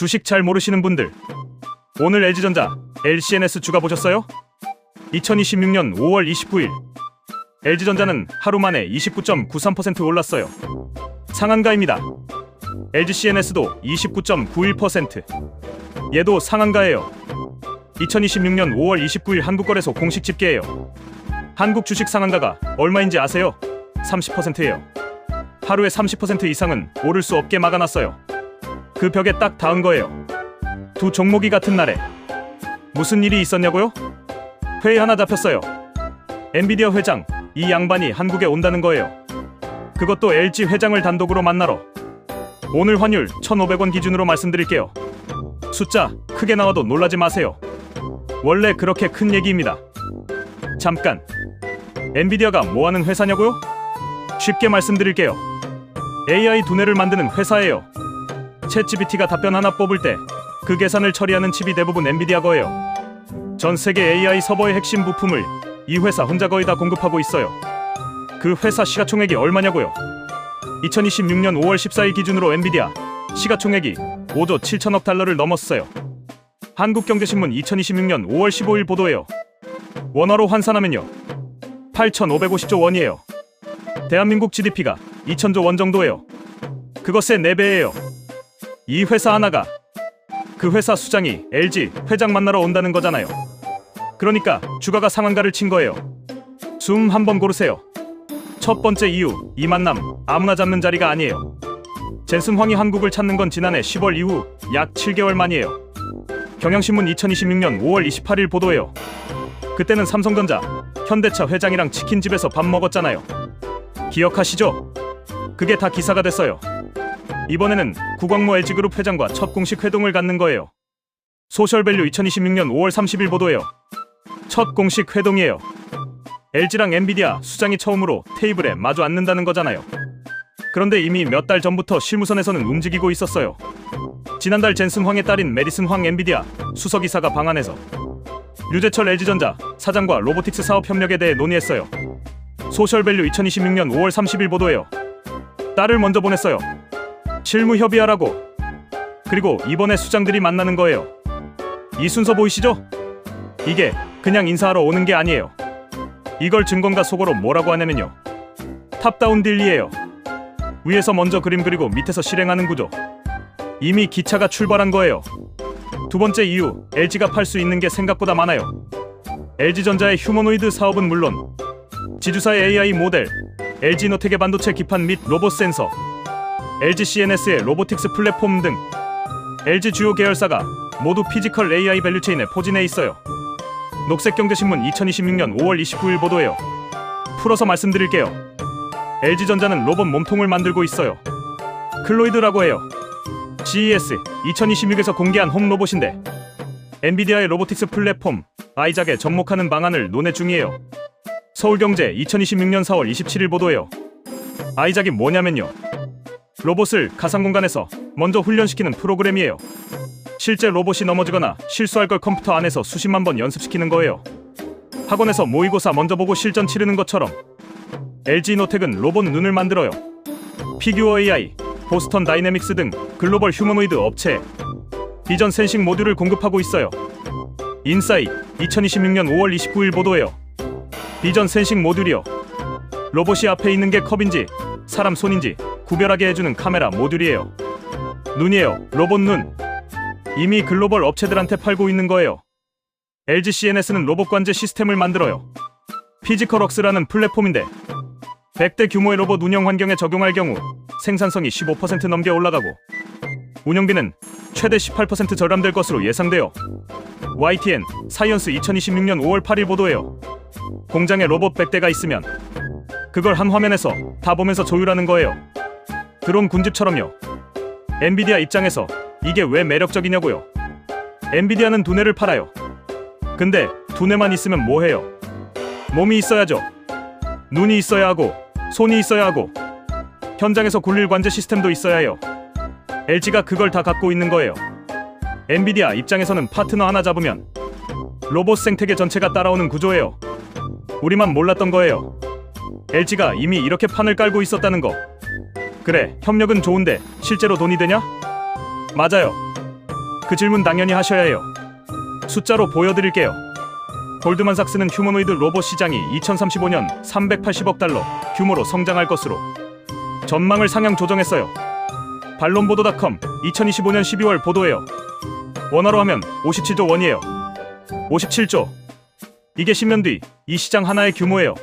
주식 잘 모르시는 분들, 오늘 LG전자, LCNS 주가 보셨어요? 2026년 5월 29일 LG전자는 하루 만에 29.93% 올랐어요. 상한가입니다. LGCNS도 29.91%. 얘도 상한가예요. 2026년 5월 29일 한국거래소 공식 집계예요. 한국 주식 상한가가 얼마인지 아세요? 30%예요. 하루에 30% 이상은 오를 수 없게 막아놨어요. 그 벽에 딱 닿은 거예요. 두 종목이 같은 날에. 무슨 일이 있었냐고요? 회의 하나 잡혔어요. 엔비디아 회장, 이 양반이 한국에 온다는 거예요. 그것도 LG 회장을 단독으로 만나러. 오늘 환율 1,500원 기준으로 말씀드릴게요. 숫자 크게 나와도 놀라지 마세요. 원래 그렇게 큰 얘기입니다. 잠깐, 엔비디아가 뭐하는 회사냐고요? 쉽게 말씀드릴게요. AI 두뇌를 만드는 회사예요. 챗GPT가 답변 하나 뽑을 때 그 계산을 처리하는 칩이 대부분 엔비디아 거예요. 전 세계 AI 서버의 핵심 부품을 이 회사 혼자 거의 다 공급하고 있어요. 그 회사 시가총액이 얼마냐고요? 2026년 5월 14일 기준으로 엔비디아 시가총액이 5조 7천억 달러를 넘었어요. 한국경제신문 2026년 5월 15일 보도예요. 원화로 환산하면요, 8,550조 원이에요. 대한민국 GDP가 2,000조 원 정도예요. 그것의 4배예요. 이 회사 하나가 그 회사 수장이 LG 회장 만나러 온다는 거잖아요. 그러니까 주가가 상한가를 친 거예요. 숨 한번 고르세요. 첫 번째 이유, 이 만남 아무나 잡는 자리가 아니에요. 젠슨 황이 한국을 찾는 건 지난해 10월 이후 약 7개월 만이에요. 경향신문 2026년 5월 28일 보도예요. 그때는 삼성전자, 현대차 회장이랑 치킨집에서 밥 먹었잖아요. 기억하시죠? 그게 다 기사가 됐어요. 이번에는 구광모 LG그룹 회장과 첫 공식 회동을 갖는 거예요. 소셜밸류 2026년 5월 30일 보도예요. 첫 공식 회동이에요. LG랑 엔비디아 수장이 처음으로 테이블에 마주 앉는다는 거잖아요. 그런데 이미 몇 달 전부터 실무선에서는 움직이고 있었어요. 지난달 젠슨 황의 딸인 메디슨 황 엔비디아 수석이사가 방한해서 류재철 LG전자 사장과 로보틱스 사업 협력에 대해 논의했어요. 소셜밸류 2026년 5월 30일 보도예요. 딸을 먼저 보냈어요. 실무 협의하라고. 그리고 이번에 수장들이 만나는 거예요. 이 순서 보이시죠? 이게 그냥 인사하러 오는 게 아니에요. 이걸 증권가 속어로 뭐라고 하냐면요, 탑다운 딜이에요. 위에서 먼저 그림 그리고 밑에서 실행하는 구조. 이미 기차가 출발한 거예요. 두 번째 이유, LG가 팔 수 있는 게 생각보다 많아요. LG전자의 휴머노이드 사업은 물론 지주사의 AI 모델, LG노텍의 반도체 기판 및 로봇 센서, LGCNS의 로보틱스 플랫폼 등 LG 주요 계열사가 모두 피지컬 AI 밸류체인에 포진해 있어요. 녹색경제신문 2026년 5월 29일 보도예요. 풀어서 말씀드릴게요. LG전자는 로봇 몸통을 만들고 있어요. 클로이드라고 해요. CES 2026에서 공개한 홈 로봇인데 엔비디아의 로보틱스 플랫폼 아이작에 접목하는 방안을 논의 중이에요. 서울경제 2026년 4월 27일 보도예요. 아이작이 뭐냐면요, 로봇을 가상공간에서 먼저 훈련시키는 프로그램이에요. 실제 로봇이 넘어지거나 실수할 걸 컴퓨터 안에서 수십만 번 연습시키는 거예요. 학원에서 모의고사 먼저 보고 실전 치르는 것처럼 LG노텍은 로봇 눈을 만들어요. 피규어 AI, 보스턴 다이내믹스 등 글로벌 휴머노이드 업체에 비전 센싱 모듈을 공급하고 있어요. 인사이 2026년 5월 29일 보도예요. 비전 센싱 모듈이요, 로봇이 앞에 있는 게 컵인지 사람 손인지 구별하게 해주는 카메라 모듈이에요. 눈이에요, 로봇 눈. 이미 글로벌 업체들한테 팔고 있는 거예요. LGCNS는 로봇 관제 시스템을 만들어요. 피지컬웍스라는 플랫폼인데 100대 규모의 로봇 운영 환경에 적용할 경우 생산성이 15% 넘게 올라가고 운영비는 최대 18% 절감될 것으로 예상돼요. YTN 사이언스 2026년 5월 8일 보도예요. 공장에 로봇 100대가 있으면 그걸 한 화면에서 다 보면서 조율하는 거예요. 드론 군집처럼요. 엔비디아 입장에서 이게 왜 매력적이냐고요. 엔비디아는 두뇌를 팔아요. 근데 두뇌만 있으면 뭐해요? 몸이 있어야죠. 눈이 있어야 하고 손이 있어야 하고 현장에서 굴릴 관제 시스템도 있어야 해요. LG가 그걸 다 갖고 있는 거예요. 엔비디아 입장에서는 파트너 하나 잡으면 로봇 생태계 전체가 따라오는 구조예요. 우리만 몰랐던 거예요. LG가 이미 이렇게 판을 깔고 있었다는 거. 그래, 협력은 좋은데 실제로 돈이 되냐? 맞아요. 그 질문 당연히 하셔야 해요. 숫자로 보여드릴게요. 골드만삭스는 휴머노이드 로봇 시장이 2035년 380억 달러 규모로 성장할 것으로 전망을 상향 조정했어요. 반론보도닷컴 2025년 12월 보도예요. 원화로 하면 57조 원이에요. 57조. 이게 10년 뒤 이 시장 하나의 규모예요.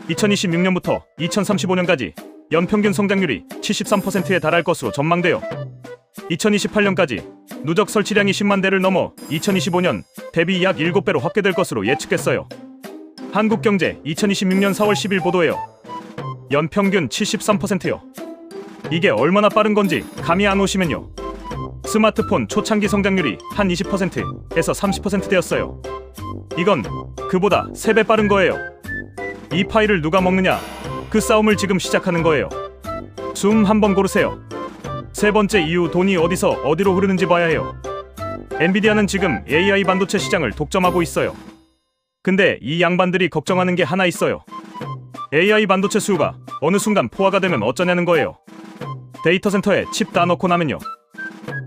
2026년부터 2035년까지 연평균 성장률이 73%에 달할 것으로 전망돼요. 2028년까지 누적 설치량이 10만 대를 넘어 2025년 대비 약 7배로 확대될 것으로 예측했어요. 한국경제 2026년 4월 10일 보도예요. 연평균 73%요. 이게 얼마나 빠른 건지 감이 안 오시면요. 스마트폰 초창기 성장률이 한 20%에서 30%대였어요. 이건 그보다 3배 빠른 거예요. 이 파일을 누가 먹느냐? 그 싸움을 지금 시작하는 거예요. 숨 한번 고르세요. 세 번째 이유, 돈이 어디서 어디로 흐르는지 봐야 해요. 엔비디아는 지금 AI 반도체 시장을 독점하고 있어요. 근데 이 양반들이 걱정하는 게 하나 있어요. AI 반도체 수요가 어느 순간 포화가 되면 어쩌냐는 거예요. 데이터 센터에 칩 다 넣고 나면요.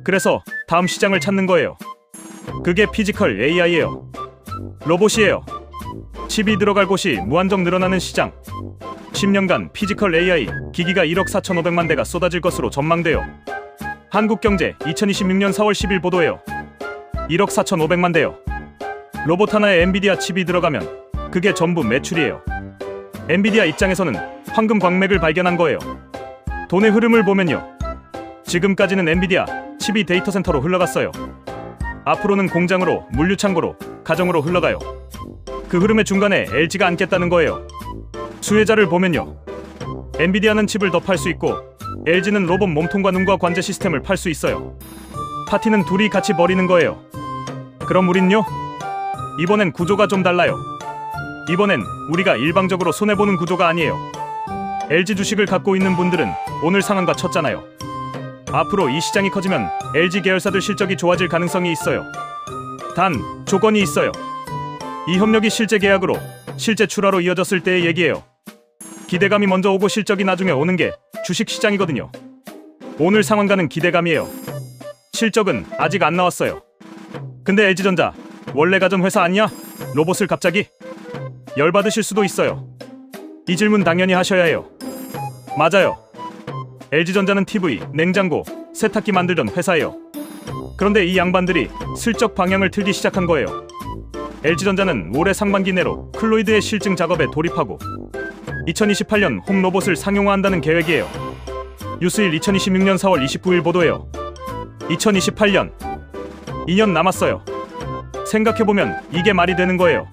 그래서 다음 시장을 찾는 거예요. 그게 피지컬 AI예요. 로봇이에요. 칩이 들어갈 곳이 무한정 늘어나는 시장. 10년간 피지컬 AI 기기가 1억 4,500만 대가 쏟아질 것으로 전망돼요. 한국경제 2026년 4월 10일 보도예요. 1억 4,500만 대요. 로봇 하나에 엔비디아 칩이 들어가면 그게 전부 매출이에요. 엔비디아 입장에서는 황금 광맥을 발견한 거예요. 돈의 흐름을 보면요. 지금까지는 엔비디아 칩이 데이터 센터로 흘러갔어요. 앞으로는 공장으로, 물류창고로, 가정으로 흘러가요. 그 흐름의 중간에 LG가 앉겠다는 거예요. 수혜자를 보면요. 엔비디아는 칩을 더 팔 수 있고 LG는 로봇 몸통과 눈과 관제 시스템을 팔 수 있어요. 파티는 둘이 같이 벌이는 거예요. 그럼 우린요? 이번엔 구조가 좀 달라요. 이번엔 우리가 일방적으로 손해보는 구조가 아니에요. LG 주식을 갖고 있는 분들은 오늘 상한가 쳤잖아요. 앞으로 이 시장이 커지면 LG 계열사들 실적이 좋아질 가능성이 있어요. 단, 조건이 있어요. 이 협력이 실제 계약으로, 실제 출하로 이어졌을 때의 얘기예요. 기대감이 먼저 오고 실적이 나중에 오는 게 주식시장이거든요. 오늘 상한가는 기대감이에요. 실적은 아직 안 나왔어요. 근데 LG전자 원래 가전 회사 아니야? 로봇을 갑자기? 열받으실 수도 있어요. 이 질문 당연히 하셔야 해요. 맞아요. LG전자는 TV, 냉장고, 세탁기 만들던 회사예요. 그런데 이 양반들이 슬쩍 방향을 틀기 시작한 거예요. LG전자는 올해 상반기 내로 클로이드의 실증 작업에 돌입하고 2028년 홈 로봇을 상용화한다는 계획이에요. 뉴스일 2026년 4월 29일 보도예요. 2028년 2년 남았어요. 생각해보면 이게 말이 되는 거예요.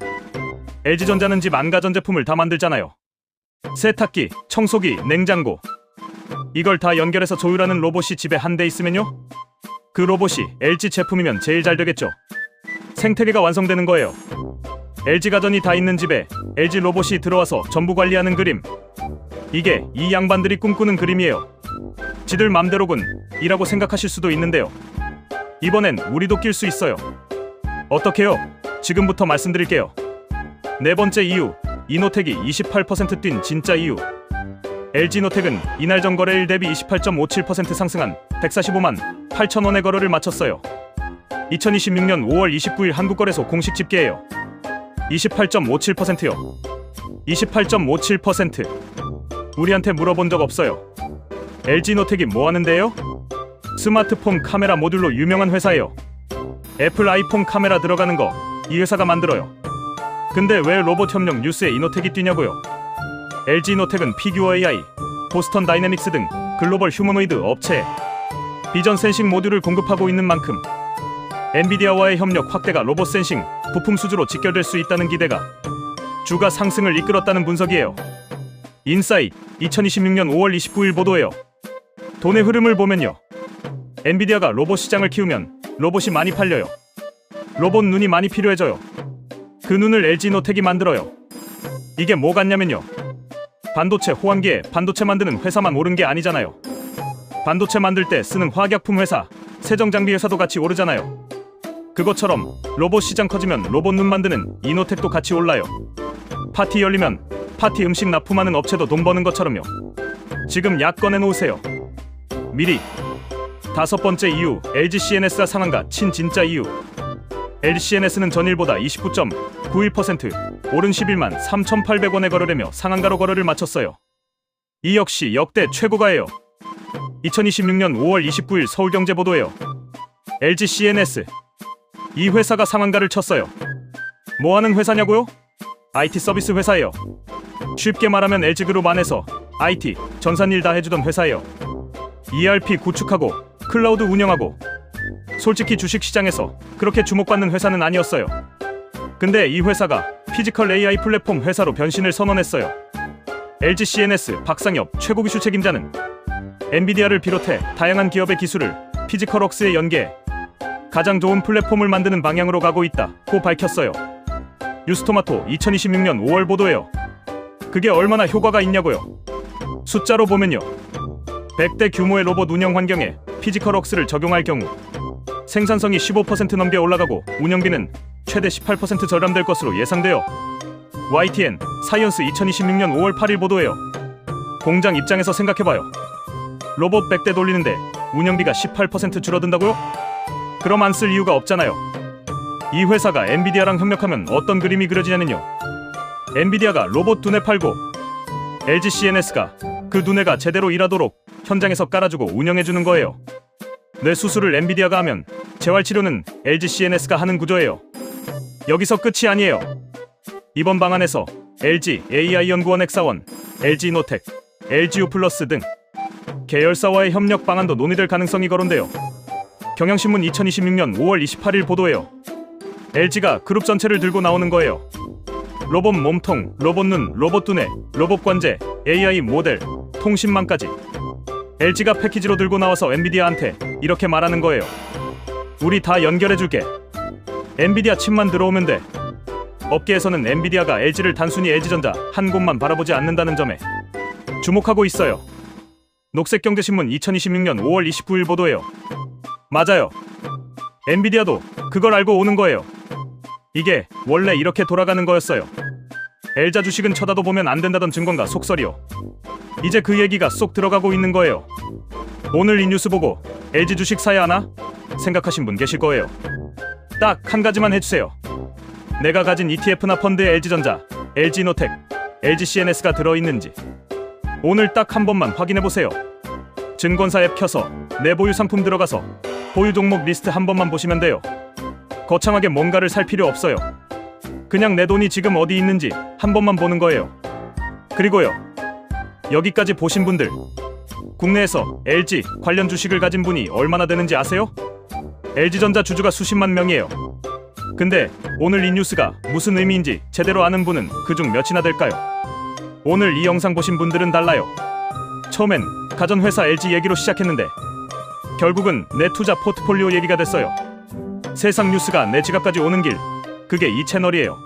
LG전자는 집 안가전제품을 다 만들잖아요. 세탁기, 청소기, 냉장고, 이걸 다 연결해서 조율하는 로봇이 집에 한 대 있으면요? 그 로봇이 LG 제품이면 제일 잘 되겠죠. 생태계가 완성되는 거예요. LG 가전이 다 있는 집에 LG 로봇이 들어와서 전부 관리하는 그림. 이게 이 양반들이 꿈꾸는 그림이에요. 지들 맘대로군 이라고 생각하실 수도 있는데요. 이번엔 우리도 낄 수 있어요. 어떻게요? 지금부터 말씀드릴게요. 네 번째 이유, 이노텍이 28% 뛴 진짜 이유. LG노텍은 이날 전거래일 대비 28.57% 상승한 145만 8천원의 거래를 마쳤어요. 2026년 5월 29일 한국거래소 공식 집계예요. 28.57%요. 28.57%. 우리한테 물어본 적 없어요. LG노텍이 뭐 하는데요? 스마트폰 카메라 모듈로 유명한 회사예요. 애플 아이폰 카메라 들어가는 거 이 회사가 만들어요. 근데 왜 로봇 협력 뉴스에 이노텍이 뛰냐고요? LG노텍은 피규어 AI, 보스턴 다이내믹스 등 글로벌 휴머노이드 업체에 비전 센싱 모듈을 공급하고 있는 만큼 엔비디아와의 협력 확대가 로봇 센싱 부품 수주로 직결될 수 있다는 기대가 주가 상승을 이끌었다는 분석이에요. 인사이트 2026년 5월 29일 보도예요. 돈의 흐름을 보면요. 엔비디아가 로봇 시장을 키우면 로봇이 많이 팔려요. 로봇 눈이 많이 필요해져요. 그 눈을 LG노텍이 만들어요. 이게 뭐 같냐면요. 반도체 호환기에 반도체 만드는 회사만 오른 게 아니잖아요. 반도체 만들 때 쓰는 화학약품 회사, 세정장비 회사도 같이 오르잖아요. 그것처럼 로봇 시장 커지면 로봇 눈 만드는 이노텍도 같이 올라요. 파티 열리면 파티 음식 납품하는 업체도 돈 버는 것처럼요. 지금 약 꺼내놓으세요. 미리 5번째 이유, LG CNS가 상한가 친진짜 이유. LG CNS는 전일보다 29.91% 오른 11만 3,800원에 거래되며 상한가로 거래를 마쳤어요. 이 역시 역대 최고가예요. 2026년 5월 29일 서울경제보도예요. LG CNS 이 회사가 상한가를 쳤어요. 뭐하는 회사냐고요? IT 서비스 회사예요. 쉽게 말하면 LG그룹 안에서 IT 전산일 다 해주던 회사예요. ERP 구축하고 클라우드 운영하고. 솔직히 주식시장에서 그렇게 주목받는 회사는 아니었어요. 근데 이 회사가 피지컬 AI 플랫폼 회사로 변신을 선언했어요. LG CNS 박상엽 최고 기술 책임자는 엔비디아를 비롯해 다양한 기업의 기술을 피지컬웍스에 연계해 가장 좋은 플랫폼을 만드는 방향으로 가고 있다고 밝혔어요. 뉴스토마토 2026년 5월 보도예요. 그게 얼마나 효과가 있냐고요? 숫자로 보면요. 100대 규모의 로봇 운영 환경에 피지컬웍스를 적용할 경우 생산성이 15% 넘게 올라가고 운영비는 최대 18% 절감될 것으로 예상돼요. YTN 사이언스 2026년 5월 8일 보도예요. 공장 입장에서 생각해봐요. 로봇 100대 돌리는데 운영비가 18% 줄어든다고요? 그럼 안 쓸 이유가 없잖아요. 이 회사가 엔비디아랑 협력하면 어떤 그림이 그려지냐면요. 엔비디아가 로봇 두뇌 팔고 LG CNS가 그 두뇌가 제대로 일하도록 현장에서 깔아주고 운영해주는 거예요. 뇌 수술을 엔비디아가 하면 재활치료는 LG CNS가 하는 구조예요. 여기서 끝이 아니에요. 이번 방안에서 LG AI 연구원 엑사원, LG 이노텍, LG U+ 등 계열사와의 협력 방안도 논의될 가능성이 거론돼요. 경향신문 2026년 5월 28일 보도예요. LG가 그룹 전체를 들고 나오는 거예요. 로봇 몸통, 로봇 눈, 로봇 두뇌, 로봇 관제, AI 모델, 통신망까지 LG가 패키지로 들고 나와서 엔비디아한테 이렇게 말하는 거예요. 우리 다 연결해줄게. 엔비디아 칩만 들어오면 돼. 업계에서는 엔비디아가 LG를 단순히 LG전자 한 곳만 바라보지 않는다는 점에 주목하고 있어요. 녹색경제신문 2026년 5월 29일 보도예요. 맞아요. 엔비디아도 그걸 알고 오는 거예요. 이게 원래 이렇게 돌아가는 거였어요. 엘자 주식은 쳐다도 보면 안 된다던 증권가 속설이요. 이제 그 얘기가 쏙 들어가고 있는 거예요. 오늘 이 뉴스 보고 LG 주식 사야 하나? 생각하신 분 계실 거예요. 딱 한 가지만 해주세요. 내가 가진 ETF나 펀드에 LG전자, LG이노텍, LG CNS가 들어있는지 오늘 딱 한 번만 확인해보세요. 증권사 앱 켜서 내 보유 상품 들어가서 보유 종목 리스트 한 번만 보시면 돼요. 거창하게 뭔가를 살 필요 없어요. 그냥 내 돈이 지금 어디 있는지 한 번만 보는 거예요. 그리고요. 여기까지 보신 분들 국내에서 LG 관련 주식을 가진 분이 얼마나 되는지 아세요? LG전자 주주가 수십만 명이에요. 근데 오늘 이 뉴스가 무슨 의미인지 제대로 아는 분은 그중 몇이나 될까요? 오늘 이 영상 보신 분들은 달라요. 처음엔 가전회사 LG 얘기로 시작했는데 결국은 내 투자 포트폴리오 얘기가 됐어요. 세상 뉴스가 내 지갑까지 오는 길, 그게 이 채널이에요.